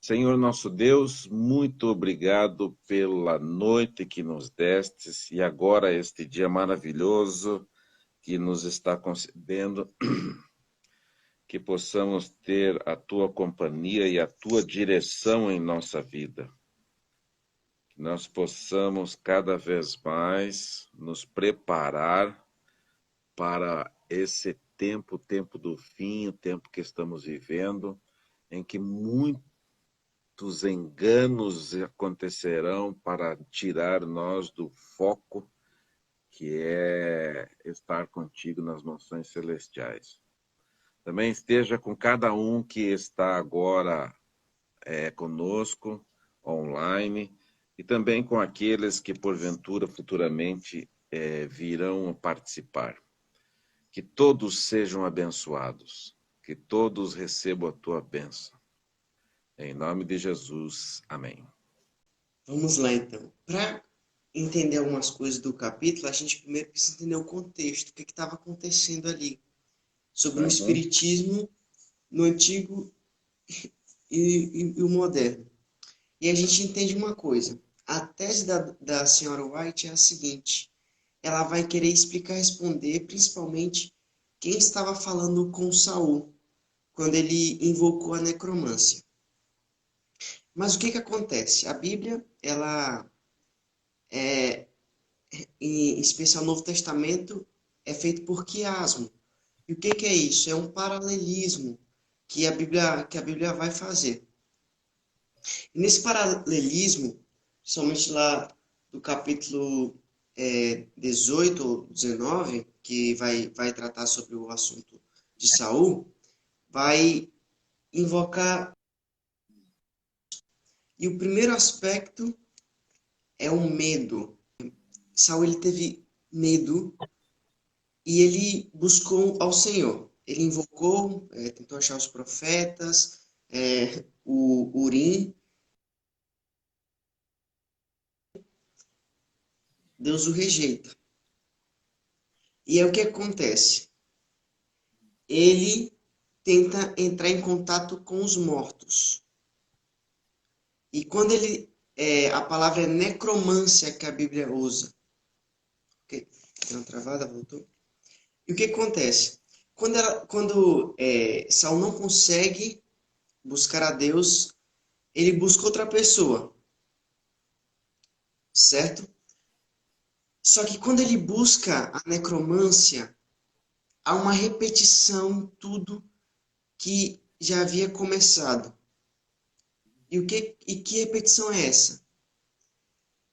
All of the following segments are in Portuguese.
Senhor nosso Deus, muito obrigado pela noite que nos destes e agora este dia maravilhoso que nos está concedendo, que possamos ter a tua companhia e a tua direção em nossa vida. Que nós possamos cada vez mais nos preparar para esse tempo, o tempo do fim, o tempo que estamos vivendo, em que muitos enganos acontecerão para tirar nós do foco, que é estar contigo nas mansões celestiais. Também esteja com cada um que está agora conosco, online, e também com aqueles que porventura futuramente virão participar. Que todos sejam abençoados, que todos recebam a tua bênção. Em nome de Jesus, amém. Vamos lá, então. Para entender algumas coisas do capítulo, a gente primeiro precisa entender o contexto, o que estava acontecendo ali, sobre o espiritismo no antigo e o moderno. E a gente entende uma coisa. A tese da senhora White é a seguinte: ela vai querer explicar, responder, principalmente, quem estava falando com Saul, quando ele invocou a necromância. Mas o que acontece? A Bíblia, ela em especial o Novo Testamento, é feito por quiasmo. E o que é isso? É um paralelismo que a Bíblia vai fazer. E nesse paralelismo, somente lá do capítulo 18 ou 19, que vai tratar sobre o assunto de Saul, vai invocar. E o primeiro aspecto é o medo. Saul ele teve medo e ele buscou ao Senhor. Ele invocou, tentou achar os profetas, o Urim. Deus o rejeita. E é o que acontece. Ele tenta entrar em contato com os mortos. E quando ele... a palavra é necromância que a Bíblia usa. Ok? Deu uma travada, voltou. E o que acontece? Quando Saul não consegue buscar a Deus, ele busca outra pessoa. Certo? Só que quando ele busca a necromância, há uma repetição, tudo que já havia começado. E que repetição é essa?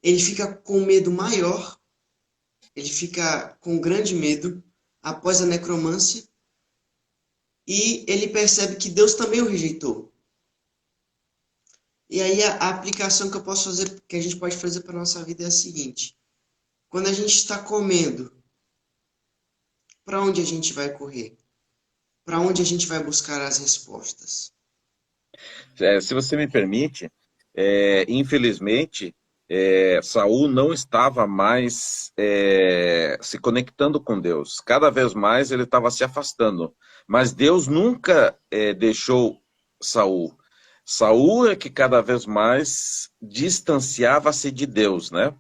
Ele fica com medo maior, ele fica com grande medo após a necromância, e ele percebe que Deus também o rejeitou. E aí a aplicação que eu posso fazer, que a gente pode fazer para a nossa vida é a seguinte: quando a gente está comendo, para onde a gente vai correr? Para onde a gente vai buscar as respostas? Se você me permite, infelizmente, Saul não estava mais se conectando com Deus. Cada vez mais ele estava se afastando. Mas Deus nunca deixou Saul. Saul é que cada vez mais distanciava-se de Deus, né?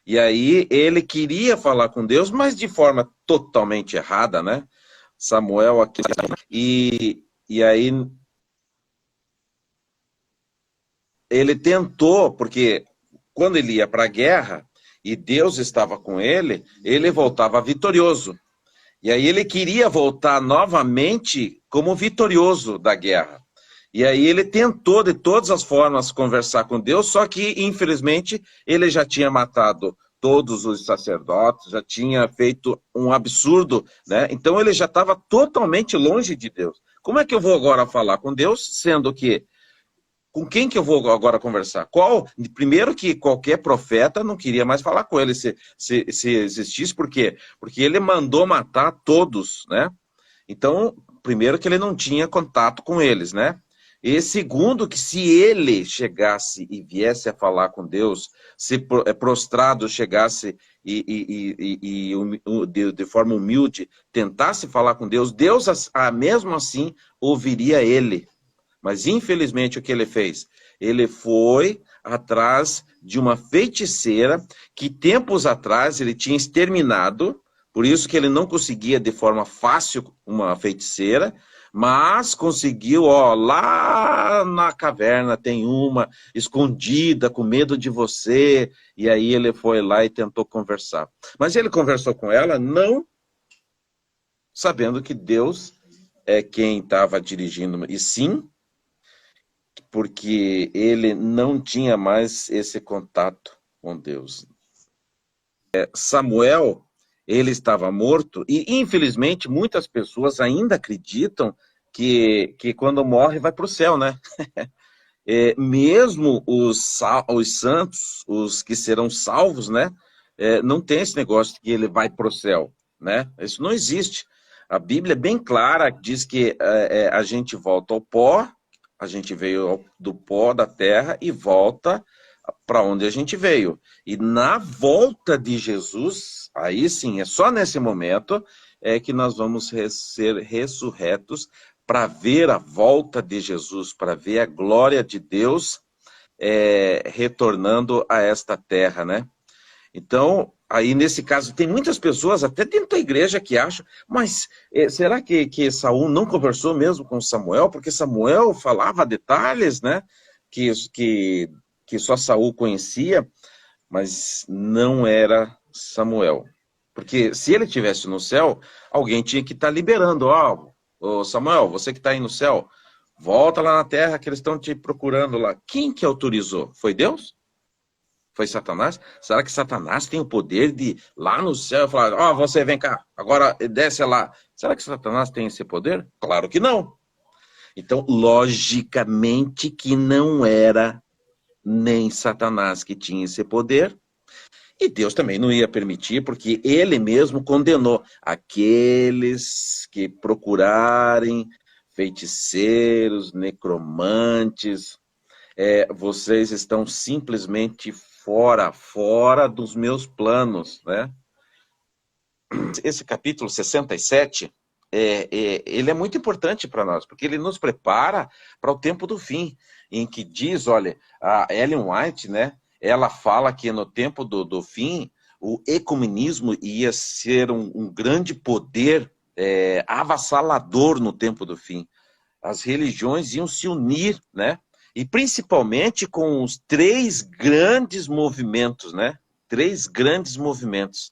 E aí ele queria falar com Deus, mas de forma totalmente errada, né? Samuel aqui. E aí ele tentou, porque quando ele ia para a guerra e Deus estava com ele, ele voltava vitorioso. E aí ele queria voltar novamente como vitorioso da guerra. E aí ele tentou de todas as formas conversar com Deus, só que infelizmente ele já tinha matado todos os sacerdotes, já tinha feito um absurdo, né? Então ele já estava totalmente longe de Deus. Como é que eu vou agora falar com Deus, sendo que com quem que eu vou agora conversar? Primeiro que qualquer profeta não queria mais falar com ele se existisse, por quê? Porque ele mandou matar todos, né? Então, primeiro que ele não tinha contato com eles, né? E segundo que se ele chegasse e viesse a falar com Deus, se prostrado chegasse de forma humilde tentasse falar com Deus, Deus mesmo assim ouviria ele. Mas infelizmente o que ele fez? Ele foi atrás de uma feiticeira que tempos atrás ele tinha exterminado, por isso que ele não conseguia de forma fácil uma feiticeira, mas conseguiu, ó, lá na caverna tem uma escondida, com medo de você, e aí ele foi lá e tentou conversar. Mas ele conversou com ela não sabendo que Deus é quem estava dirigindo, e sim porque ele não tinha mais esse contato com Deus. Samuel, ele estava morto, e infelizmente muitas pessoas ainda acreditam que quando morre vai para o céu, né? Mesmo os santos, os que serão salvos, né? Não tem esse negócio de que ele vai para o céu, né? Isso não existe. A Bíblia é bem clara, diz que a gente volta ao pó, a gente veio do pó da terra e volta para onde a gente veio. E na volta de Jesus, aí sim, é só nesse momento que nós vamos ser ressurretos para ver a volta de Jesus, para ver a glória de Deus retornando a esta terra, né? Então, aí nesse caso, tem muitas pessoas, até dentro da igreja, que acham, mas será que Saul não conversou mesmo com Samuel? Porque Samuel falava detalhes, né? Que só Saul conhecia, mas não era Samuel. Porque se ele estivesse no céu, alguém tinha que estar liberando. Ô Samuel, você que está aí no céu, volta lá na terra que eles estão te procurando lá. Quem que autorizou? Foi Deus? Foi Satanás? Será que Satanás tem o poder de ir lá no céu falar, ó, você vem cá, agora desce lá. Será que Satanás tem esse poder? Claro que não. Então, logicamente que não era nem Satanás que tinha esse poder, e Deus também não ia permitir, porque ele mesmo condenou aqueles que procurarem feiticeiros, necromantes, vocês estão simplesmente fora dos meus planos, né? Esse capítulo 67, ele é muito importante para nós, porque ele nos prepara para o tempo do fim, em que diz, olha, a Ellen White, né, ela fala que no tempo do fim, o ecumenismo ia ser um grande poder avassalador no tempo do fim. As religiões iam se unir, né? E principalmente com os três grandes movimentos, né? Três grandes movimentos.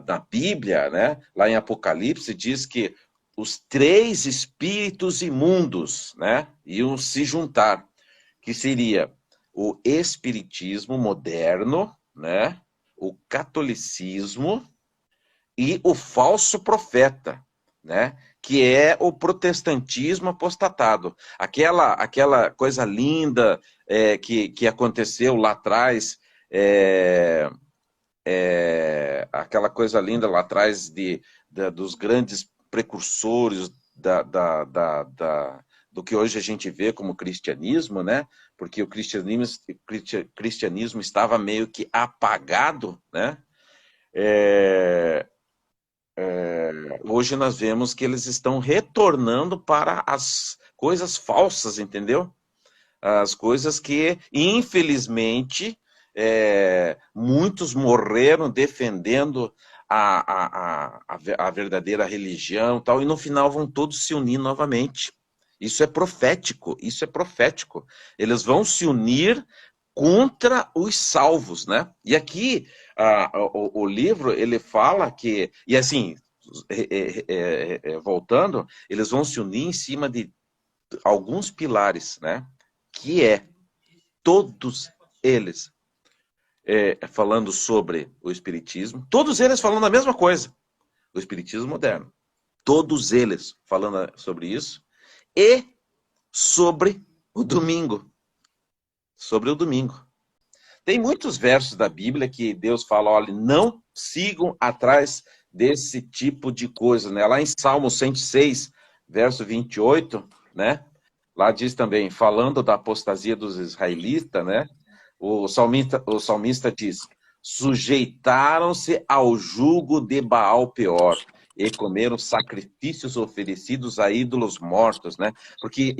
Na Bíblia, né? Lá em Apocalipse, diz que os três espíritos imundos, né? Iam se juntar, que seria o espiritismo moderno, né? O catolicismo e o falso profeta, né? Que é o protestantismo apostatado. Aquela coisa linda que aconteceu lá atrás, aquela coisa linda lá atrás dos grandes precursores do que hoje a gente vê como cristianismo, né? Porque o cristianismo estava meio que apagado, né? Hoje nós vemos que eles estão retornando para as coisas falsas, entendeu? As coisas que, infelizmente, muitos morreram defendendo a verdadeira religião, tal, e no final vão todos se unir novamente. Isso é profético, isso é profético. Eles vão se unir contra os salvos, né? E aqui o livro, ele fala que, e assim, voltando, eles vão se unir em cima de alguns pilares, né? Que todos eles falando sobre o espiritismo, todos eles falando a mesma coisa, o espiritismo moderno, todos eles falando sobre isso, e sobre o domingo. Sobre o domingo. Tem muitos versos da Bíblia que Deus fala, olha, não sigam atrás desse tipo de coisa, né? Lá em Salmo 106, verso 28, né? Lá diz também, falando da apostasia dos israelitas, né? O salmista diz, sujeitaram-se ao jugo de Baal Peor. e comeram sacrifícios oferecidos a ídolos mortos, né? Porque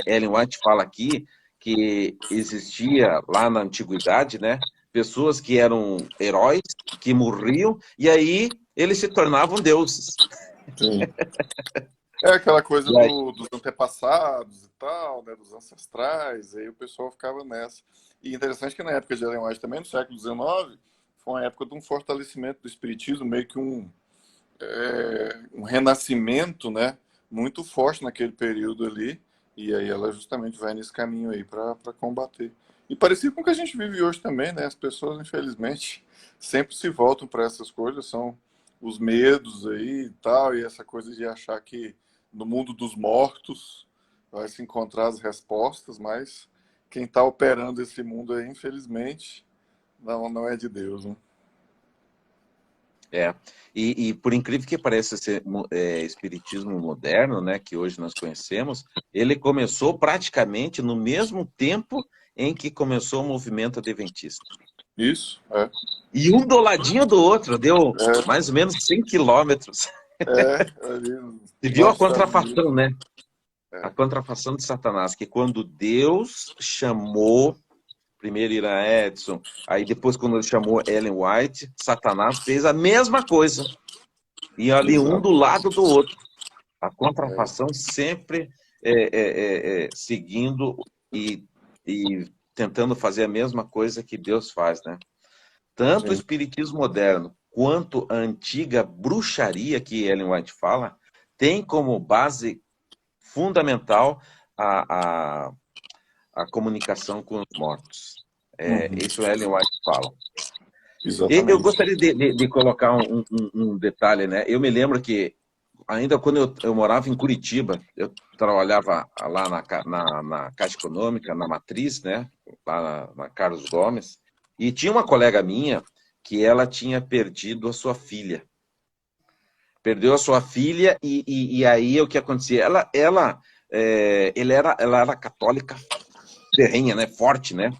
Ellen White fala aqui que existia lá na antiguidade, né? Pessoas que eram heróis, que morriam, e aí eles se tornavam deuses. Sim. É aquela coisa E aí, dos antepassados e tal, né, dos ancestrais, aí o pessoal ficava nessa. E interessante que na época de Ellen White também, no século XIX, foi uma época de um fortalecimento do espiritismo, meio que um renascimento, né, muito forte naquele período ali, e aí ela justamente vai nesse caminho aí para combater. E parecido com o que a gente vive hoje também, né, as pessoas, infelizmente, sempre se voltam para essas coisas, são os medos aí e tal, e essa coisa de achar que no mundo dos mortos vai se encontrar as respostas, mas quem está operando esse mundo aí, infelizmente, não é de Deus, né? e por incrível que pareça, esse espiritismo moderno, né, que hoje nós conhecemos, ele começou praticamente no mesmo tempo em que começou o movimento adventista. Isso, é. E um do ladinho do outro, deu É, mais ou menos 100 quilômetros. ali E viu a nos Estados Unidos. contrafação, né? A contrafação de Satanás, que quando Deus chamou primeiro Irã Edson, aí depois quando ele chamou Ellen White, Satanás fez a mesma coisa. E ali um Exato. do lado do outro. A contrafação sempre seguindo e tentando fazer a mesma coisa que Deus faz, né? Tanto o Sim. espiritismo moderno quanto a antiga bruxaria que Ellen White fala, tem como base fundamental a comunicação com os mortos. Isso Ellen White fala. Eu Exatamente. gostaria de colocar um detalhe, né? Eu me lembro que, ainda quando eu morava em Curitiba, eu trabalhava lá na Caixa Econômica, na Matriz, né? Lá na Carlos Gomes, e tinha uma colega minha que ela tinha perdido a sua filha. Perdeu a sua filha e aí o que acontecia? Ela era católica ferrenha, né? Forte, né?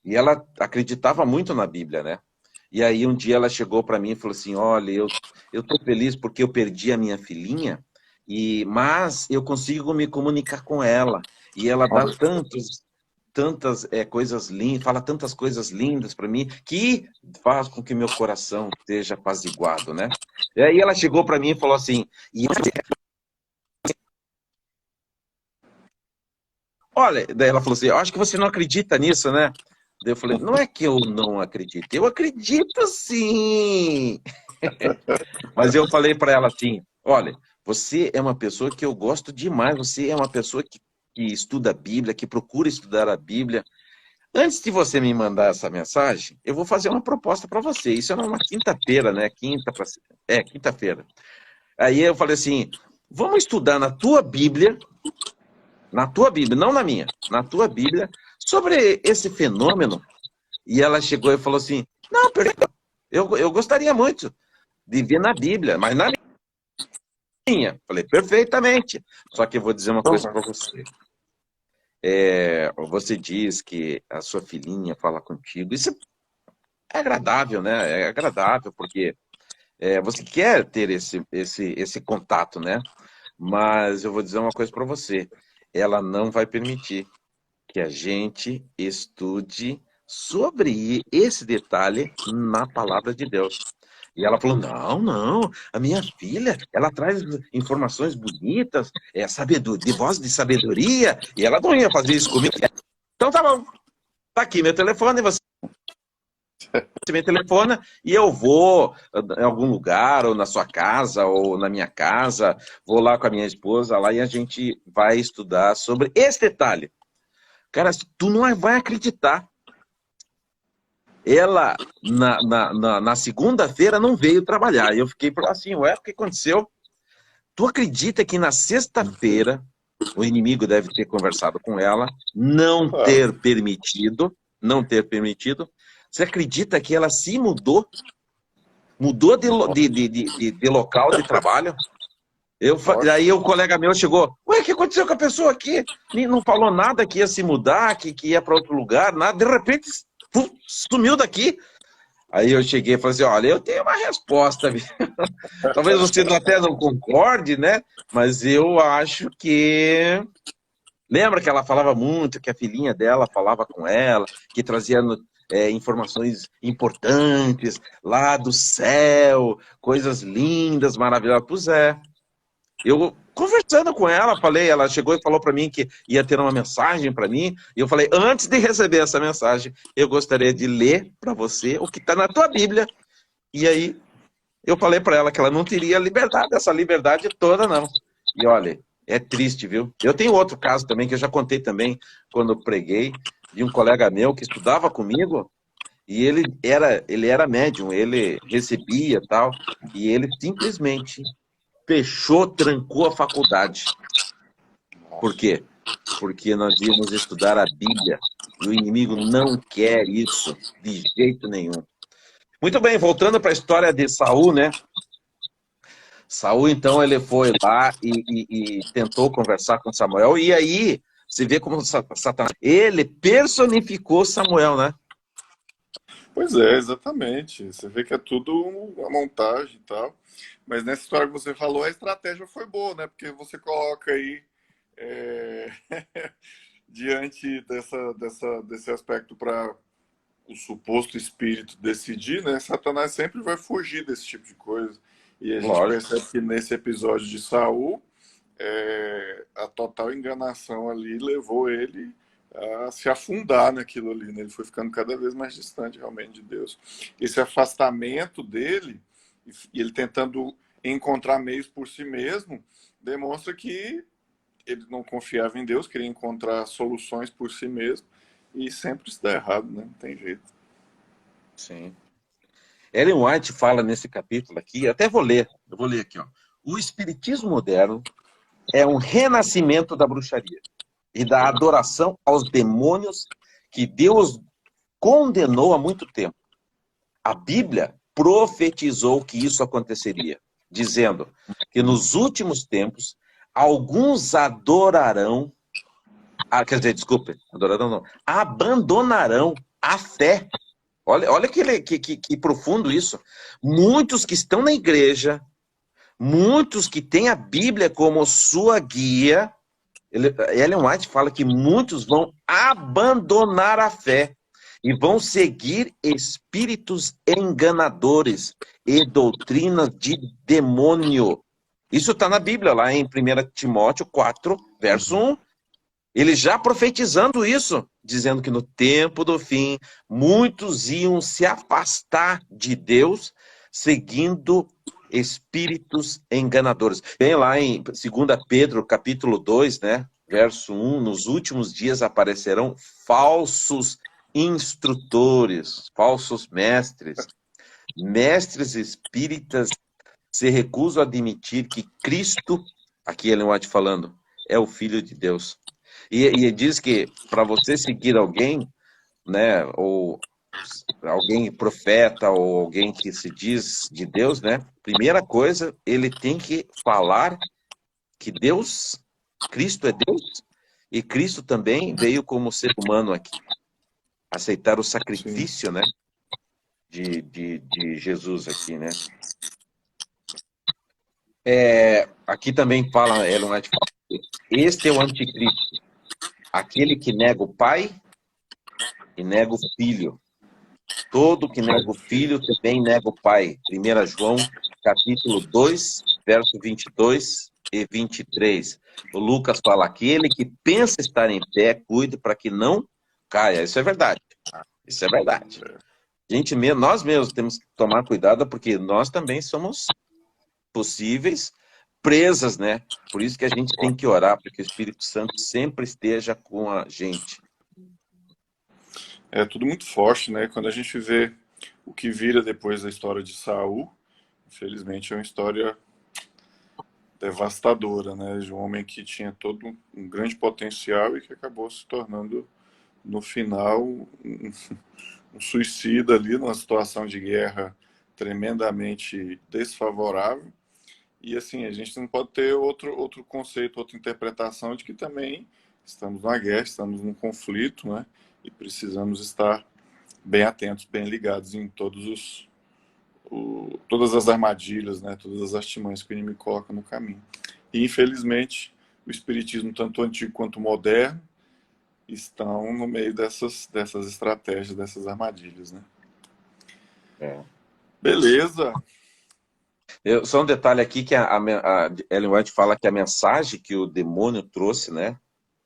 E ela acreditava muito na Bíblia, né? E aí um dia ela chegou para mim e falou assim, olha, eu tô feliz porque eu perdi a minha filhinha, mas eu consigo me comunicar com ela. E ela dá tantas coisas lindas, fala tantas coisas lindas para mim, que faz com que meu coração esteja apaziguado, né? E aí ela chegou para mim e falou assim, olha, daí ela falou assim, eu acho que você não acredita nisso, né? Daí eu falei, não é que eu não acredito, eu acredito sim. Mas eu falei para ela assim, olha, você é uma pessoa que eu gosto demais, você é uma pessoa que estuda a Bíblia, que procura estudar a Bíblia. Antes de você me mandar essa mensagem, eu vou fazer uma proposta para você. Isso é uma quinta-feira, né? Quinta-feira. Aí eu falei assim, vamos estudar na tua Bíblia, não na minha, na tua Bíblia, sobre esse fenômeno. E ela chegou e falou assim, não, eu gostaria muito de ver na Bíblia, mas na minha. Falei, perfeitamente. Só que eu vou dizer uma coisa para você. Você diz que a sua filhinha fala contigo. Isso é agradável, né? É agradável, porque você quer ter esse contato, né? Mas eu vou dizer uma coisa para você. Ela não vai permitir que a gente estude sobre esse detalhe na palavra de Deus. E ela falou, não, a minha filha, ela traz informações bonitas, de voz de sabedoria, e ela não ia fazer isso comigo. Então tá bom, tá aqui meu telefone, você me telefona e eu vou em algum lugar, ou na sua casa, ou na minha casa, vou lá com a minha esposa lá e a gente vai estudar sobre esse detalhe. Cara, tu não vai acreditar. Ela, na segunda-feira, não veio trabalhar. E eu fiquei assim, ué, o que aconteceu? Tu acredita que na sexta-feira o inimigo deve ter conversado com ela, não ter permitido? Você acredita que ela se mudou? Mudou de local de trabalho? Aí o colega meu chegou, ué, o que aconteceu com a pessoa aqui? Não falou nada que ia se mudar, que ia para outro lugar, nada. De repente, sumiu daqui. Aí eu cheguei e falei assim, olha, eu tenho uma resposta. Talvez você até não concorde, né? Mas eu acho que... Lembra que ela falava muito, que a filhinha dela falava com ela, que trazia informações importantes lá do céu, coisas lindas, maravilhosas. Pois é. Eu, conversando com ela, falei, ela chegou e falou para mim que ia ter uma mensagem para mim, e eu falei, antes de receber essa mensagem, eu gostaria de ler para você o que está na tua Bíblia. E aí, eu falei para ela que ela não teria liberdade, essa liberdade toda, não. E olha, é triste, viu? Eu tenho outro caso também, que eu já contei também, quando eu preguei, de um colega meu que estudava comigo, e ele era médium, ele recebia tal, e ele simplesmente fechou, trancou a faculdade. Por quê? Porque nós íamos estudar a Bíblia, e o inimigo não quer isso, de jeito nenhum. Muito bem, voltando para a história de Saul, né? Saul, então, ele foi lá e tentou conversar com Samuel, e aí você vê como Satanás, ele personificou Samuel, né? Pois é, exatamente. Você vê que é tudo uma montagem e tal. Mas nessa história que você falou, a estratégia foi boa, né? Porque você coloca aí é, diante desse aspecto para o suposto espírito decidir, né? Satanás sempre vai fugir desse tipo de coisa. E a gente Lógico. percebe que nesse episódio de Saul, a total enganação ali levou ele a se afundar naquilo ali, né? Ele foi ficando cada vez mais distante realmente de Deus. Esse afastamento dele, e ele tentando encontrar meios por si mesmo, demonstra que ele não confiava em Deus, queria encontrar soluções por si mesmo, e sempre isso dá errado, né? Não tem jeito. Sim. Ellen White fala nesse capítulo aqui, até vou ler, eu vou ler aqui, ó. O espiritismo moderno é um renascimento da bruxaria e da adoração aos demônios que Deus condenou há muito tempo. A Bíblia profetizou que isso aconteceria, dizendo que nos últimos tempos alguns adorarão, quer dizer, desculpe, adorarão não, abandonarão a fé. Olha que profundo isso. Muitos que estão na igreja, muitos que têm a Bíblia como sua guia, Ellen White fala que muitos vão abandonar a fé e vão seguir espíritos enganadores e doutrinas de demônio. Isso está na Bíblia, lá em 1 Timóteo 4, verso 1. Ele já profetizando isso, dizendo que no tempo do fim, muitos iam se afastar de Deus, seguindo espíritos enganadores. Vem lá em 2 Pedro, capítulo 2, né, verso 1, nos últimos dias aparecerão falsos instrutores, falsos mestres, mestres espíritas se recusam a admitir que Cristo, aqui ele vai te falando, é o Filho de Deus. E diz que para você seguir alguém, né, ou alguém profeta, ou alguém que se diz de Deus, né, primeira coisa, ele tem que falar que Deus, Cristo é Deus, e Cristo também veio como ser humano aqui, aceitar o sacrifício, né, de Jesus aqui, né. Aqui também fala, Ellen White fala, este é o anticristo, aquele que nega o Pai e nega o Filho. Todo que nega o Filho também nega o Pai. 1 João, capítulo 2, verso 22 e 23. O Lucas fala, aquele que pensa estar em pé, cuide para que não caia. Isso é verdade. Isso é verdade. Nós mesmos temos que tomar cuidado, porque nós também somos possíveis presas, né? Por isso que a gente tem que orar, para que o Espírito Santo sempre esteja com a gente. É tudo muito forte, né? Quando a gente vê o que vira depois da história de Saul, infelizmente é uma história devastadora, né? De um homem que tinha todo um grande potencial e que acabou se tornando, no final, um suicida ali, numa situação de guerra tremendamente desfavorável. E assim, a gente não pode ter outro conceito, outra interpretação de que também estamos numa guerra, estamos num conflito, né? E precisamos estar bem atentos, bem ligados em todas as armadilhas, né, todas as artimanhas que o inimigo coloca no caminho. E, infelizmente, o espiritismo, tanto antigo quanto moderno, estão no meio dessas estratégias, dessas armadilhas, né? É. Beleza. Só um detalhe aqui que a Ellen White fala que a mensagem que o demônio trouxe, né,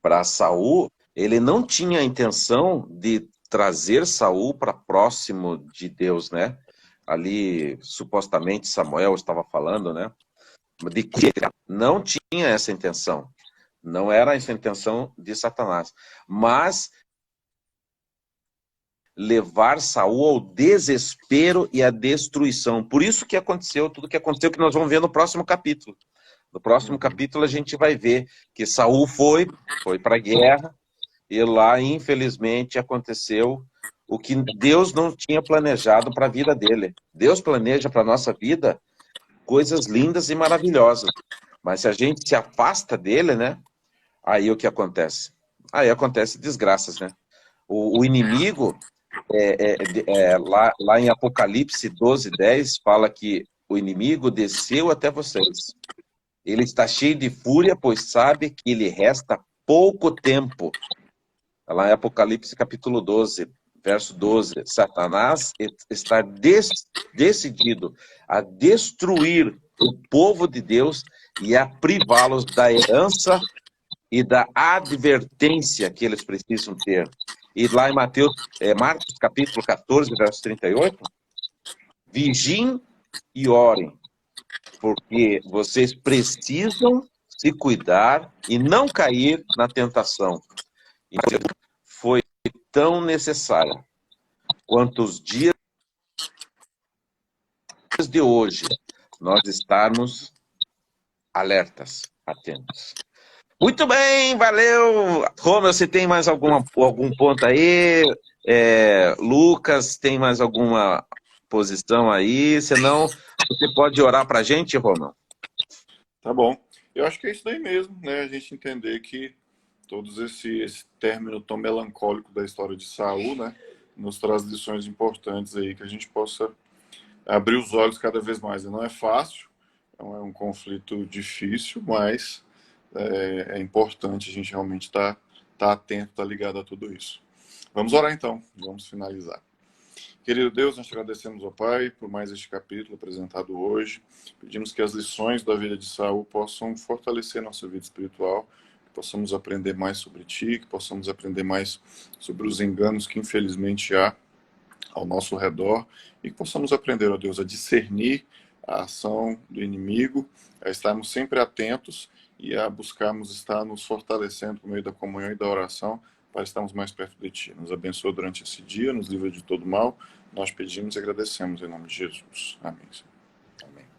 para Saul, ele não tinha a intenção de trazer Saul para próximo de Deus, né? Ali, supostamente, Samuel estava falando, né? De que não tinha essa intenção. Não era essa a intenção de Satanás. Mas levar Saul ao desespero e à destruição. Por isso que aconteceu tudo que aconteceu, que nós vamos ver no próximo capítulo. No próximo capítulo a gente vai ver que Saul foi para a guerra e lá, infelizmente, aconteceu o que Deus não tinha planejado para a vida dele. Deus planeja para a nossa vida coisas lindas e maravilhosas. Mas se a gente se afasta dele, né? Aí o que acontece? Aí acontece desgraças, né? O inimigo, lá em Apocalipse 12:10, fala que o inimigo desceu até vocês. Ele está cheio de fúria, pois sabe que lhe resta pouco tempo. Lá em Apocalipse capítulo 12, verso 12. Satanás está decidido a destruir o povo de Deus e a privá-los da herança e da advertência que eles precisam ter. E lá em Marcos capítulo 14, verso 38, vigiem e orem, porque vocês precisam se cuidar e não cair na tentação. Então, foi tão necessária quanto os dias de hoje, nós estarmos alertas, atentos. Muito bem, valeu. Romeu, você tem mais algum ponto aí? Lucas, tem mais alguma posição aí? Senão, você pode orar para a gente, Romeu? Tá bom. Eu acho que é isso daí mesmo, né? A gente entender que todos esse término tão melancólico da história de Saul, né, nos traz lições importantes aí que a gente possa abrir os olhos cada vez mais. Não é fácil, é um conflito difícil, mas é importante a gente realmente estar atento, estar ligado a tudo isso. Vamos orar então, vamos finalizar. Querido Deus, nós te agradecemos, ó Pai, por mais este capítulo apresentado hoje. Pedimos que as lições da vida de Saul possam fortalecer nossa vida espiritual, que possamos aprender mais sobre Ti, que possamos aprender mais sobre os enganos que infelizmente há ao nosso redor e que possamos aprender, ó Deus, a discernir a ação do inimigo, a estarmos sempre atentos e a buscarmos estar nos fortalecendo por meio da comunhão e da oração para estarmos mais perto de Ti. Nos abençoa durante esse dia, nos livra de todo mal. Nós pedimos e agradecemos em nome de Jesus. Amém. Amém.